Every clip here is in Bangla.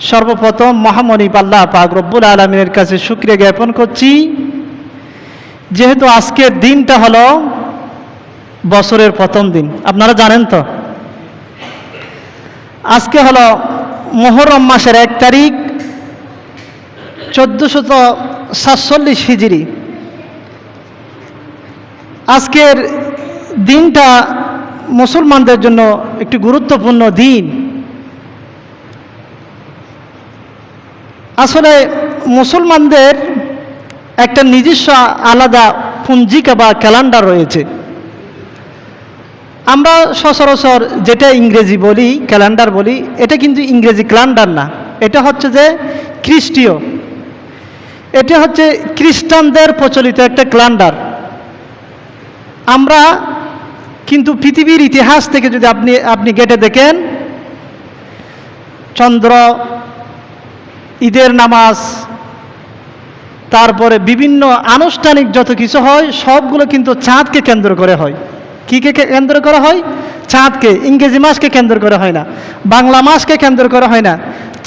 সর্বপ্রথম মহামনিব আল্লাহ পাক রব্বুল আলামিনের কাছে শুকরিয়া জ্ঞাপন করছি, যেহেতু আজকের দিনটা হলো বছরের প্রথম দিন। আপনারা জানেন তো, আজকে হলো মুহররম মাসের 1 তারিখ 1447 হিজরি। আজকের দিনটা মুসলমানদের জন্য একটি গুরুত্বপূর্ণ দিন। আসলে মুসলমানদের একটা নিজস্ব আলাদা পঞ্জিকা বা ক্যালেন্ডার রয়েছে। আমরা সচরাচর যেটা ইংরেজি বলি, ক্যালেন্ডার বলি, এটা কিন্তু ইংরেজি ক্যালেন্ডার না, এটা হচ্ছে যে খ্রিস্টীয়, এটা হচ্ছে খ্রিস্টানদের প্রচলিত একটা ক্যালেন্ডার। আমরা কিন্তু পৃথিবীর ইতিহাস থেকে যদি আপনি ঘেঁটে দেখেন, চন্দ্র, ঈদের নামাজ, তারপরে বিভিন্ন আনুষ্ঠানিক যত কিছু হয় সবগুলো কিন্তু চাঁদকে কেন্দ্র করে হয়। কীকে কেন্দ্র করা হয়? চাঁদকে। ইংরেজি মাসকে কেন্দ্র করা হয় না, বাংলা মাসকে কেন্দ্র করা হয় না,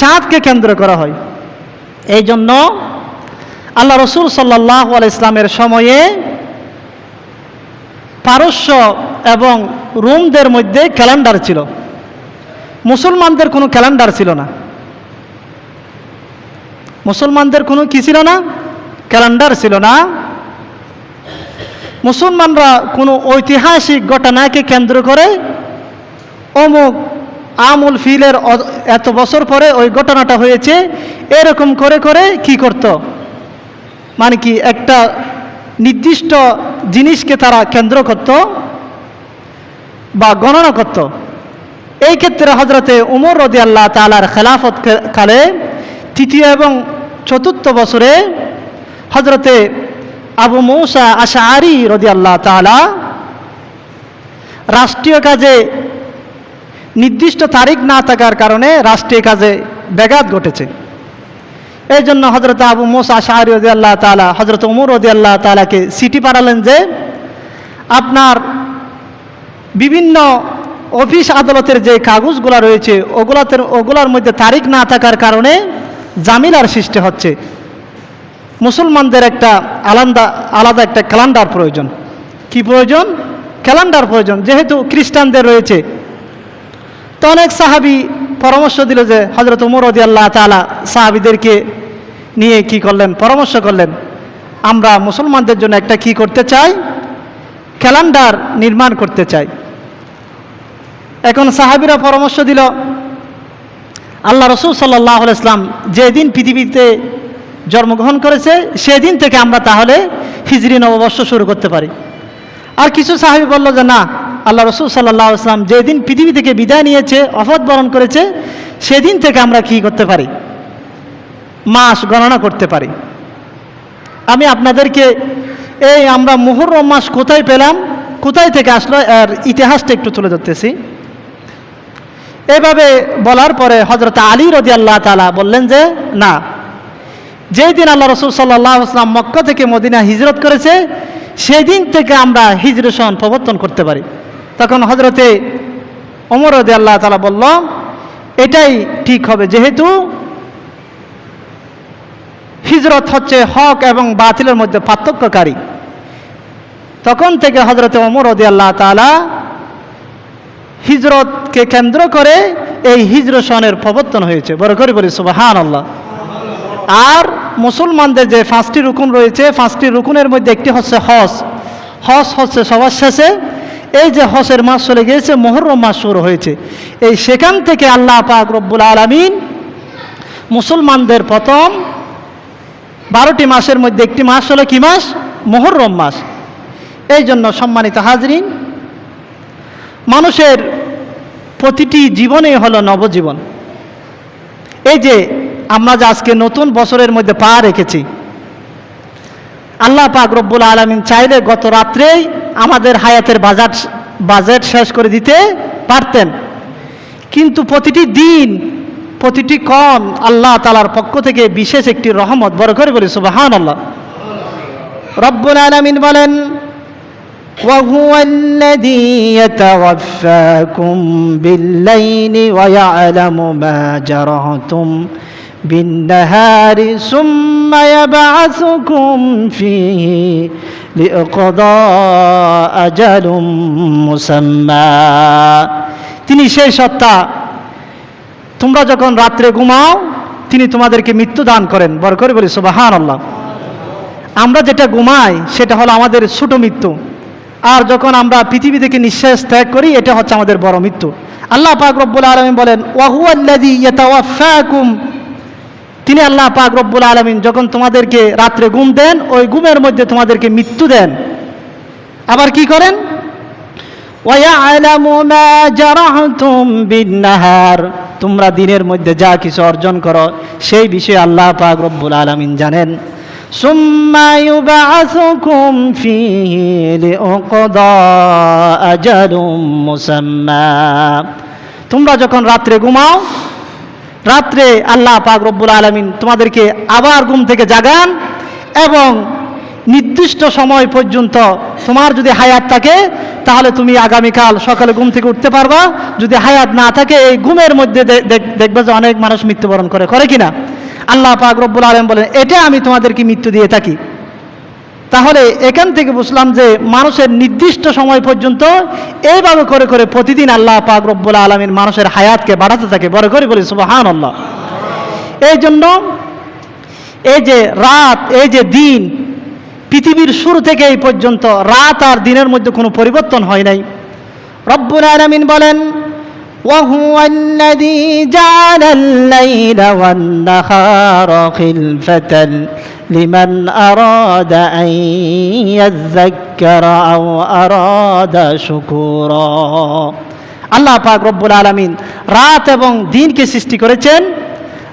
চাঁদকে কেন্দ্র করা হয়। এই জন্য আল্লাহ রসুল সাল্লাল্লাহু আলাইহি ইসলামের সময়ে পারস্য এবং রোমদের মধ্যে ক্যালেন্ডার ছিল, মুসলমানদের কোনো ক্যালেন্ডার ছিল না। মুসলমানদের কোনো কি ছিল না? ক্যালেন্ডার ছিল না। মুসলমানরা কোনো ঐতিহাসিক ঘটনাকে কেন্দ্র করে অমুক আমুল ফিলের এত বছর পরে ওই ঘটনাটা হয়েছে, এরকম করে করে কি করত, মানে কি একটা নির্দিষ্ট জিনিসকে তারা কেন্দ্র করত বা গণনা করত। এই ক্ষেত্রে হজরতে উমর রাদিয়াল্লাহু তাআলার খেলাফত কালে 3য় এবং 4র্থ বছরে হজরতে আবু মুসা আশআরী রাদিয়াল্লাহু তাআলা রাষ্ট্রীয় কাজে নির্দিষ্ট তারিখ না থাকার কারণে রাষ্ট্রীয় কাজে ব্যাঘাত ঘটেছে। এই জন্য হজরত আবু মুসা আশআরী রাদিয়াল্লাহু তাআলা হজরত উমর রাদিয়াল্লাহু তাআলাকে চিঠি পাঠালেন যে আপনার বিভিন্ন অফিস আদালতের যে কাগজগুলো রয়েছে ওগুলার মধ্যে তারিখ না থাকার কারণে জামিলার সৃষ্টি হচ্ছে। মুসলমানদের একটা আলাদা একটা ক্যালেন্ডার প্রয়োজন। কি প্রয়োজন? ক্যালেন্ডার প্রয়োজন। যেহেতু খ্রিস্টানদের রয়েছে, তো অনেক সাহাবী পরামর্শ দিল যে হযরত ওমর রাদিয়াল্লাহু তাআলা সাহাবীদেরকে নিয়ে কি করলেন? পরামর্শ করলেন, আমরা মুসলমানদের জন্য একটা কি করতে চাই? ক্যালেন্ডার নির্মাণ করতে চাই। এখন সাহাবীরা পরামর্শ দিল, আল্লাহ রসুল সাল্লাল্লাহু আলাইহি ওয়াসাল্লাম যেদিন পৃথিবীতে জন্মগ্রহণ করেছে সেদিন থেকে আমরা তাহলে হিজরি নববর্ষ শুরু করতে পারি। আর কিছু সাহাবী বলল যে না, আল্লাহ রসুল সাল্লাল্লাহু আলাইহি ওয়াসাল্লাম যেদিন পৃথিবী থেকে বিদায় নিয়েছে, ওফাত বরণ করেছে, সেদিন থেকে আমরা কি করতে পারি? মাস গণনা করতে পারি। আমি আপনাদেরকে এই আমরা মুহররম মাস কোথায় পেলাম, কোথায় থেকে আসলো, আর ইতিহাসটা একটু তুলে ধরতেছি। এভাবে বলার পরে হযরত আলী রাদিয়াল্লাহু তাআলা বললেন যে না, যেই দিন আল্লাহ রসুল সাল্লাল্লাহু আলাইহি ওয়াসাল্লাম মক্কা থেকে মদিনা হিজরত করেছে সেই দিন থেকে আমরা হিজরি সন প্রবর্তন করতে পারি। তখন হযরতে ওমর রাদিয়াল্লাহু তাআলা বলল, এটাই ঠিক হবে, যেহেতু হিজরত হচ্ছে হক এবং বাতিলের মধ্যে পার্থক্যকারী। তখন থেকে হযরতে ওমর রাদিয়াল্লাহু তাআলা হিজরতকে কেন্দ্র করে এই হিজরি সনের প্রবর্তন হয়েছে। বড় করে বলি সুবহানাল্লাহ। আর মুসলমানদের যে 5টি রুকুন রয়েছে, 5টি রুকুনের মধ্যে একটি হচ্ছে হজ। হজ হচ্ছে সবার শেষে। এই যে হজের মাস চলে গিয়েছে, মুহররম মাস শুরু হয়েছে। এই সেখান থেকে আল্লাহ পাক রব্বুল আলামিন মুসলমানদের প্রথম 12টি মাসের মধ্যে একটি মাস হলো কি মাস? মুহররম মাস। এই জন্য সম্মানিত হাজরিন, মানুষের প্রতিটি জীবনে হলো নবজীবন। এই যে আমরা যে আজকে নতুন বছরের মধ্যে পা রেখেছি, আল্লাহ পাক রব্বুল আলামিন চাইলে গত রাত্রেই আমাদের হায়াতের বাজেট শেষ করে দিতে পারতেন, কিন্তু প্রতিটি দিন, প্রতিটি ক্ষণ আল্লাহ তাআলার পক্ষ থেকে বিশেষ একটি রহমত। বড় করে বলি সুবহানাল্লাহ। রব্বুল আলামিন বলেন, وهو الذي يتوفاكم بالليل ويعلم ما جرحتم بالنهار ثم يبعثكم فيه لإقضاء أجل مسمى তিনি সেই সত্তা তোমরা যখন রাত্রে ঘুমাও তিনি তোমাদেরকে মৃত্যু দান করেন। বড় করে বলি সুবহানাল্লাহ। আমরা যেটা ঘুমাই সেটা হলো আমাদের ছোট মৃত্যু, আর যখন আমরা পৃথিবী থেকে নিঃশ্বাস ত্যাগ করি এটা হচ্ছে আমাদের বড় মৃত্যু। আল্লাহ পাক রব্বুল আলামিন বলেন ওয়া হুয়াল্লাযী ইয়াতাওয়াফাকুম, তিনি আল্লাহ পাক রব্বুল আলামিন যখন তোমাদেরকে রাত্রে ঘুম দেন ওই ঘুমের মধ্যে তোমাদেরকে মৃত্যু দেন। আবার কি করেন? ওয়া ইয়ালামু মা জারাহতুম বিন-নাহার, তোমরা দিনের মধ্যে যা কিছু অর্জন করো সেই বিষয়ে আল্লাহ পাক রব্বুল আলামিন জানেন। সুম্মা ইউবআসুকুম ফীহি লিউকদা আজালুম মুসাম্মা, তোমরা যখন রাত্রে ঘুমাও, রাত্রে আল্লাহ পাক রব্বুল আলামিন তোমাদেরকে আবার ঘুম থেকে জাগান এবং নির্দিষ্ট সময় পর্যন্ত তোমার যদি হায়াত থাকে তাহলে তুমি আগামীকাল সকালে ঘুম থেকে উঠতে পারবা। যদি হায়াত না থাকে এই ঘুমের মধ্যে দেখবে যে অনেক মানুষ মৃত্যুবরণ করে কিনা। আল্লাহ পাক রব্বুল আলামিন বলেন এটা আমি তোমাদেরকে মৃত্যু দিয়ে থাকি। তাহলে এখান থেকে বুঝলাম যে মানুষের নির্দিষ্ট সময় পর্যন্ত এইভাবে করে করে প্রতিদিন আল্লাহ পাক রব্বুল আলামিন মানুষের হায়াতকে বাড়াতে থাকে। বড় করে বলি সুবহানাল্লাহ। এই জন্য এই যে রাত, এই যে দিন, পৃথিবীর শুরু থেকে এই পর্যন্ত রাত আর দিনের মধ্যে কোনো পরিবর্তন হয় নাই। রব্বুল আলামিন বলেন وهو الذي جعل الليل والنهار خلفة لمن أراد أن يذكر أو أراد شكورا, আল্লাহ পাক রব্বুল আলামিন রাত এবং দিনকে সৃষ্টি করেছেন।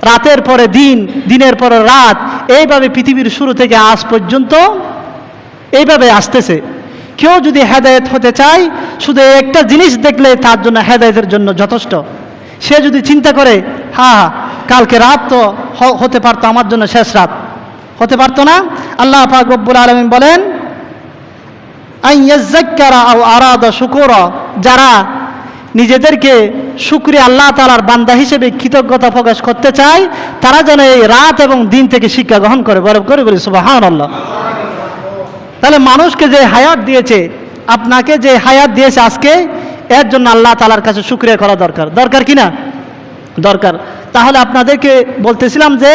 রাতের পরে দিন, দিনের পরে রাত, এইভাবে পৃথিবীর শুরু থেকে আজ পর্যন্ত এইভাবে আসতেছে। কেউ যদি হেদায়েত হতে চায় শুধু একটা জিনিস দেখলে তার জন্য হেদায়েতের জন্য যথেষ্ট। সে যদি চিন্তা করে হ্যাঁ কালকে রাত তো হতে পারতো আমার জন্য শেষ রাত, হতে পারতো না। আল্লাহ পাক রব্বুল আলামিন বলেন আন ইয়াযাক্কারা আও আরাদা শুকুরা, যারা নিজেদেরকে শুকরিয়া আল্লাহ তাআলার বান্দা হিসেবে কৃতজ্ঞতা প্রকাশ করতে চায় তারা যেন এই রাত এবং দিন থেকে শিক্ষা গ্রহণ করে। বড় করে বলি সুবহানাল্লাহ। তাহলে মানুষকে যে হায়াত দিয়েছে, আপনাকে যে হায়াত দিয়েছে আজকে, এর জন্য আল্লাহ তাআলার কাছে শুকরিয়া করা দরকার। দরকার কি না? দরকার। তাহলে আপনাদেরকে বলতেছিলাম যে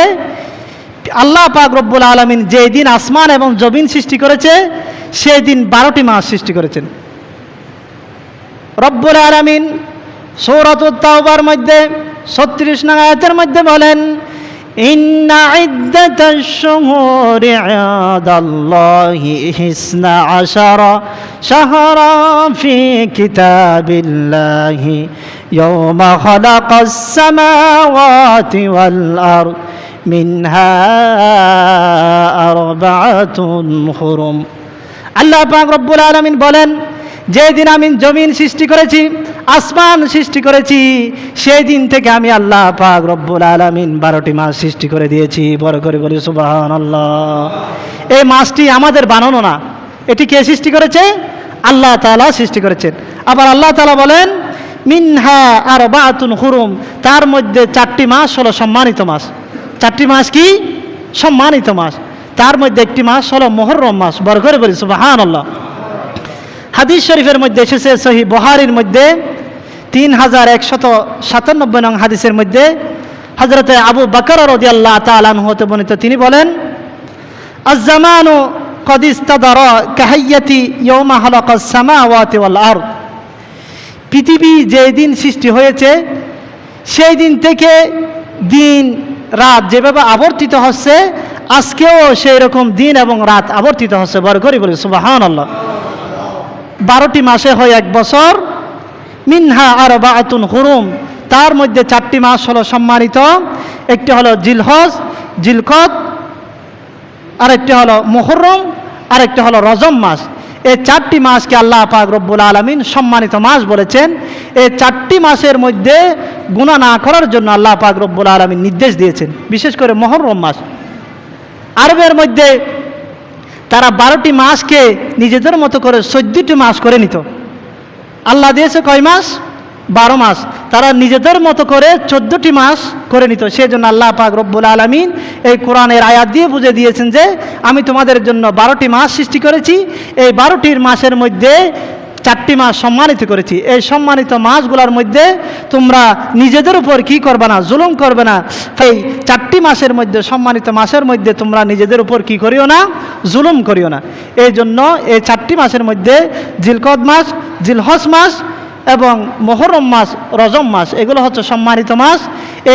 আল্লাহ পাক রব্বুল আলামিন যেই দিন আসমান এবং জমিন সৃষ্টি করেছে সেই দিন 12টি মাস সৃষ্টি করেছেন। রব্বুল আলামিন সূরাতুত তাওবার মধ্যে 36 নং আয়াতের মধ্যে বলেন ইন্না ইদ্দাতাশ শুহুরি ইনদাল্লাহি 12 শাহরান ফি কিতাবিল্লাহি ইয়াওমা খালাকাস সামাওয়াতি ওয়াল আরদ মিনহা আরবাআতুন হুরুম। আল্লাহ পাক রব্বুল আলামিন বলেন যেদিন আমি জমিন সৃষ্টি করেছি, আসমান সৃষ্টি করেছি, সেই দিন থেকে আমি আল্লাহ পাক রব্বুল আলামিন 12টি মাস সৃষ্টি করে দিয়েছি। বড় করে বলি সুবহানাল্লাহ। এই মাসটি আমাদের বানানো না, এটি কে সৃষ্টি করেছে? আল্লাহ তাআলা সৃষ্টি করেছেন। আবার আল্লাহ তাআলা বলেন মিনহা আরবাআতুন হুরুম, তার মধ্যে 4টি মাস হলো সম্মানিত মাস। 4টি মাস কি? সম্মানিত মাস। তার মধ্যে একটি মাস হলো মুহররম মাস। বড় করে বলি সুবহানাল্লাহ। হাদিস শরীফের মধ্যে এসেছে সহিহ বুখারীর মধ্যে 3197 নং হাদিসের মধ্যে হযরত আবু বকর রাদিয়াল্লাহু তাআলা আনহু হতে বর্ণিত, তিনি বলেন আয-জামানু ক্বাদ ইস্তাদারা কাহাইয়াতি ইয়াওমা খালাকাস সামাওয়াতি ওয়াল আরদ। পৃথিবী যেই দিন সৃষ্টি হয়েছে সেই দিন থেকে দিন রাত যেভাবে আবর্তিত হচ্ছে আজকেও সেই রকম দিন এবং রাত আবর্তিত হচ্ছে। বড় করে বলি সুবহানাল্লাহ। 12টি মাসে হয় 1 বছর। মিনহা আরবাআতুন হুরুম, তার মধ্যে 4টি মাস হলো সম্মানিত। একটি হলো জিলহজ, জিলকদ, আরেকটি হলো মুহররম, আরেকটি হলো রজব মাস। এই 4টি মাসকে আল্লাহ পাক রব্বুল আলামিন সম্মানিত মাস বলেছেন। এই 4টি মাসের মধ্যে গুনাহ না করার জন্য আল্লাহ পাক রব্বুল আলামিন নির্দেশ দিয়েছেন, বিশেষ করে মুহররম মাস। আরবের মধ্যে তারা 12টি মাসকে নিজেদের মতো করে 14টি মাস করে নিত। আল্লাহ দিয়েছে কয় মাস? 12 মাস। তারা নিজেদের মতো করে 14টি মাস করে নিত। সেজন্য আল্লাহ পাক রব্বুল আলামিন এই কোরআনের আয়াত দিয়ে বুঝে দিয়েছেন যে আমি তোমাদের জন্য 12টি মাস সৃষ্টি করেছি, এই 12টির মাসের মধ্যে 4টি মাস সম্মানিত করেছি। এই সম্মানিত মাসগুলোর মধ্যে তোমরা নিজেদের উপর কি করবে না? জুলুম করবে না। এই 4টি মাসের মধ্যে, সম্মানিত মাসের মধ্যে তোমরা নিজেদের উপর কি করিও না? জুলুম করিও না। এই জন্য এই 4টি মাসের মধ্যে জিলকদ মাস, জিলহজ মাস এবং মুহররম মাস, রজব মাস, এগুলো হচ্ছে সম্মানিত মাস।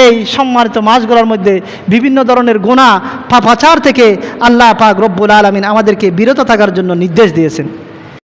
এই সম্মানিত মাসগুলোর মধ্যে বিভিন্ন ধরনের গুনাহ পাপাচার থেকে আল্লাহ পাক রব্বুল আলামিন আমাদেরকে বিরত থাকার জন্য নির্দেশ দিয়েছেন।